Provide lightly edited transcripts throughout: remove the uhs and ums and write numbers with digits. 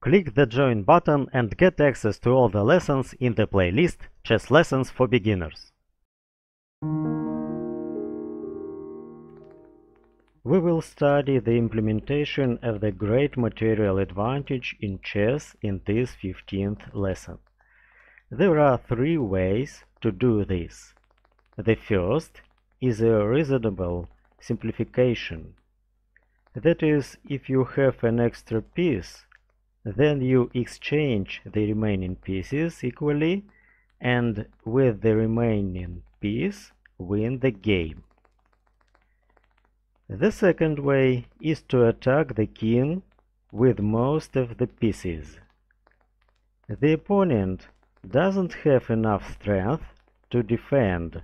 Click the Join button and get access to all the lessons in the playlist Chess Lessons for Beginners. We will study the implementation of the great material advantage in chess in this 15th lesson. There are three ways to do this. The first is a reasonable simplification. That is, if you have an extra piece, then you exchange the remaining pieces equally and with the remaining piece win the game. The second way is to attack the king with most of the pieces. The opponent doesn't have enough strength to defend.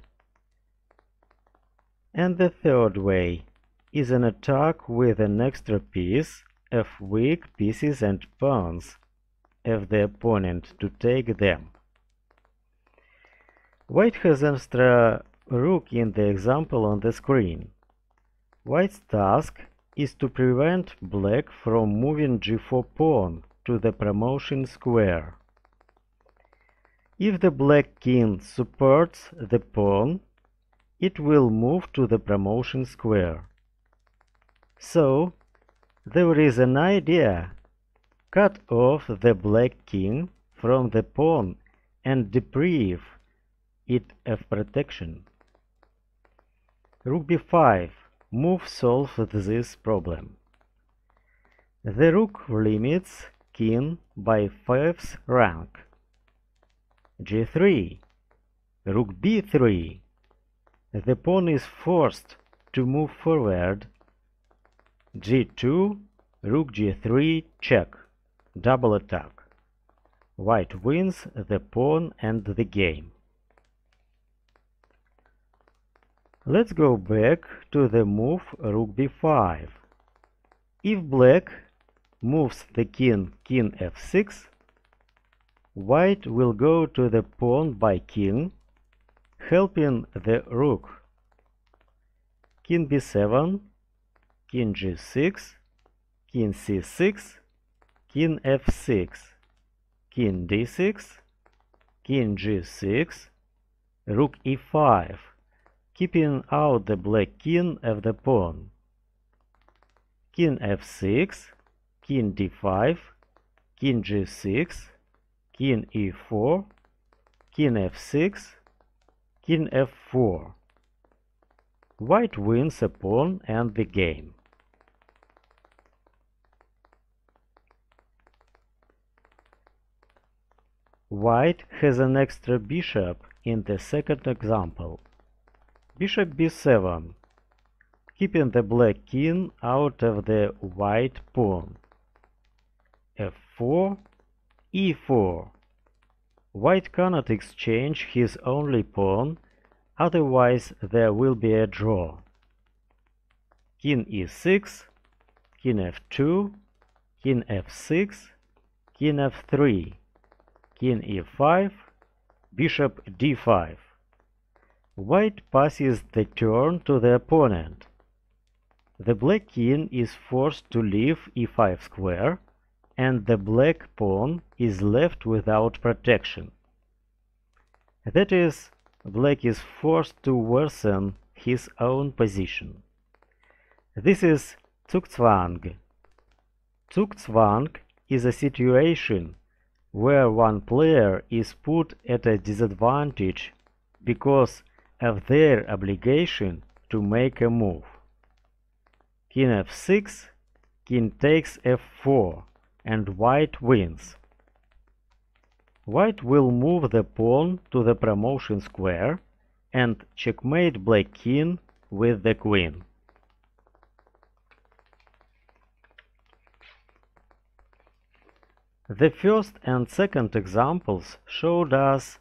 And the third way is an attack with an extra piece of weak pieces and pawns of the opponent to take them. White has an extra rook in the example on the screen. White's task is to prevent black from moving g4 pawn to the promotion square. If the black king supports the pawn, it will move to the promotion square. So, there is an idea: cut off the black king from the pawn and deprive it of protection. Rook b5 move solves this problem. The rook limits king by 5th rank. g3, rook b3. The pawn is forced to move forward. g2, rook g3, check, double attack. White wins the pawn and the game. Let's go back to the move rook b5. If black moves the king f6, white will go to the pawn by king, helping the rook. King b7, king g6, king c6, king f6, king d6, king g6, rook e5, keeping out the black king of the pawn. King f6, king d5, king g6, king e4, king f6, king f4. White wins a pawn and the game. White has an extra bishop in the second example. Bishop b7, keeping the black king out of the white pawn. f4, e4. White cannot exchange his only pawn, otherwise there will be a draw. King e6, king f2, king f6, king f3, king e5, bishop d5. White passes the turn to the opponent. The black king is forced to leave e5 square, and the black pawn is left without protection. That is, black is forced to worsen his own position. This is Zugzwang. Zugzwang is a situation where one player is put at a disadvantage because of their obligation to make a move. King f6, king takes f4, and white wins. White will move the pawn to the promotion square and checkmate black king with the queen. The first and second examples showed us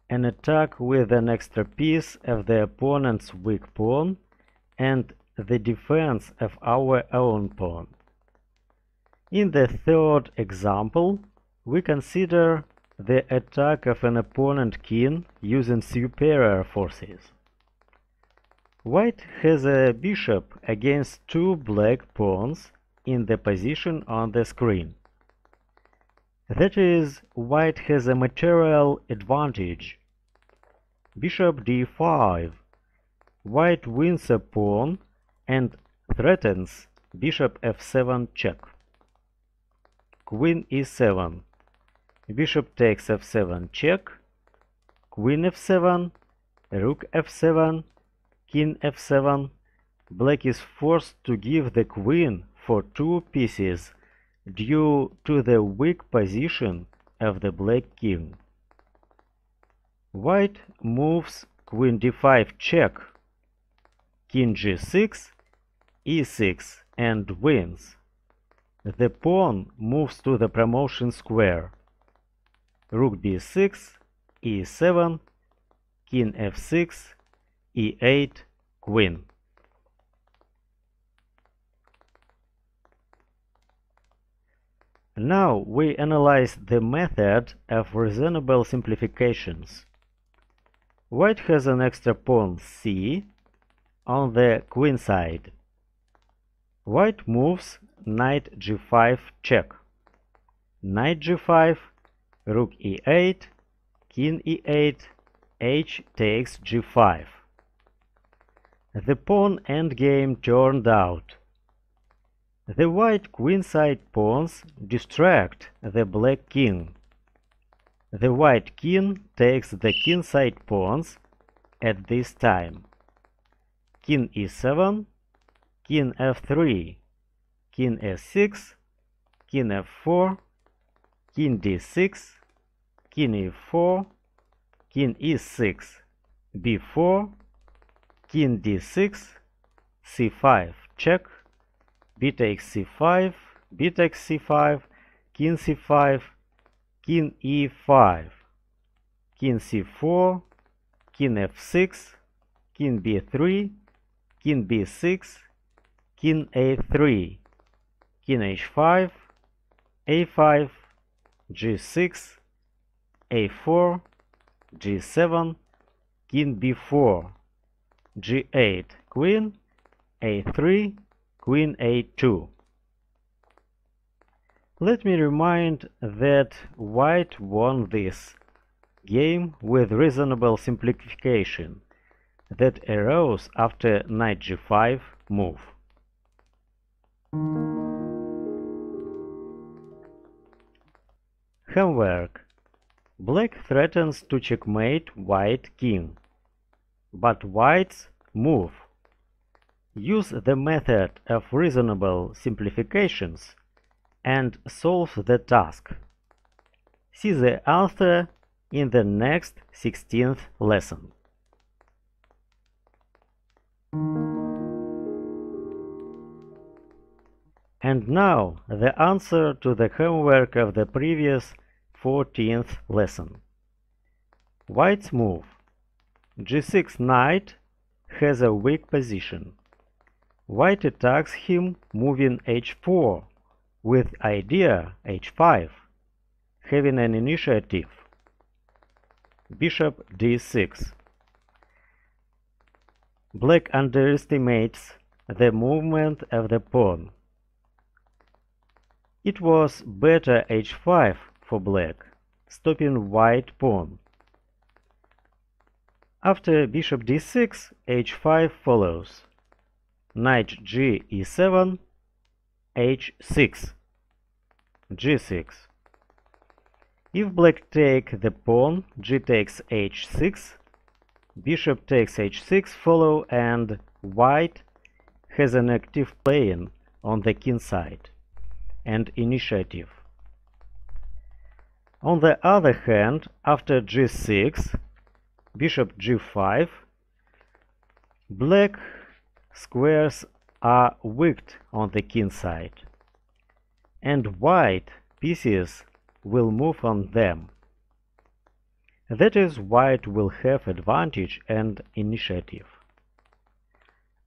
an attack with an extra piece of the opponent's weak pawn and the defense of our own pawn. In the third example, we consider the attack of an opponent king using superior forces. White has a bishop against two black pawns in the position on the screen. That is, white has a material advantage. Bishop d5. White wins a pawn and threatens bishop f7 check. Queen e7. Bishop takes f7 check. Queen f7. Rook f7. King f7. Black is forced to give the queen for 2 pieces due to the weak position of the black king. White moves queen d5 check, king g6, e6 and wins. The pawn moves to the promotion square. Rook b6, e7, king f6, e8, queen. Now we analyze the method of reasonable simplifications. White has an extra pawn c on the queen side. White moves knight g5 check. Knight g5, rook e8, king e8, h takes g5. The pawn endgame turned out. The white queenside pawns distract the black king. The white king takes the kingside pawns at this time. King e7, king f3, king s6, king f4, king d6, king e4, king e6, b4, king d6, c5 check, b takes c5, b takes c5, king c5, king e5, king c4, king f6, king b3, king b6, king a3, king h5, a5, g6, a4, g7, king b4, g8, queen, a3, queen a2. Let me remind that white won this game with reasonable simplification that arose after knight g5 move. Homework. Black threatens to checkmate white king, but white's move. Use the method of reasonable simplifications and solve the task. See the answer in the next 16th lesson. And now the answer to the homework of the previous 14th lesson. White's move. g6 knight has a weak position. White attacks him moving h4 with idea h5, having an initiative. Bishop d6. Black underestimates the movement of the pawn. It was better h5 for black, stopping white pawn. After bishop d6, h5 follows. Knight g e7, h6, g6. If black take the pawn, g takes h6, bishop takes h6 follow, and white has an active playing on the king side and initiative. On the other hand, after g6, bishop g5, black squares are weak on the king side, and white pieces will move on them. That is, white will have advantage and initiative.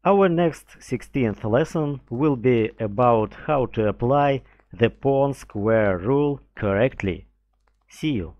Our next 16th lesson will be about how to apply the pawn square rule correctly. See you!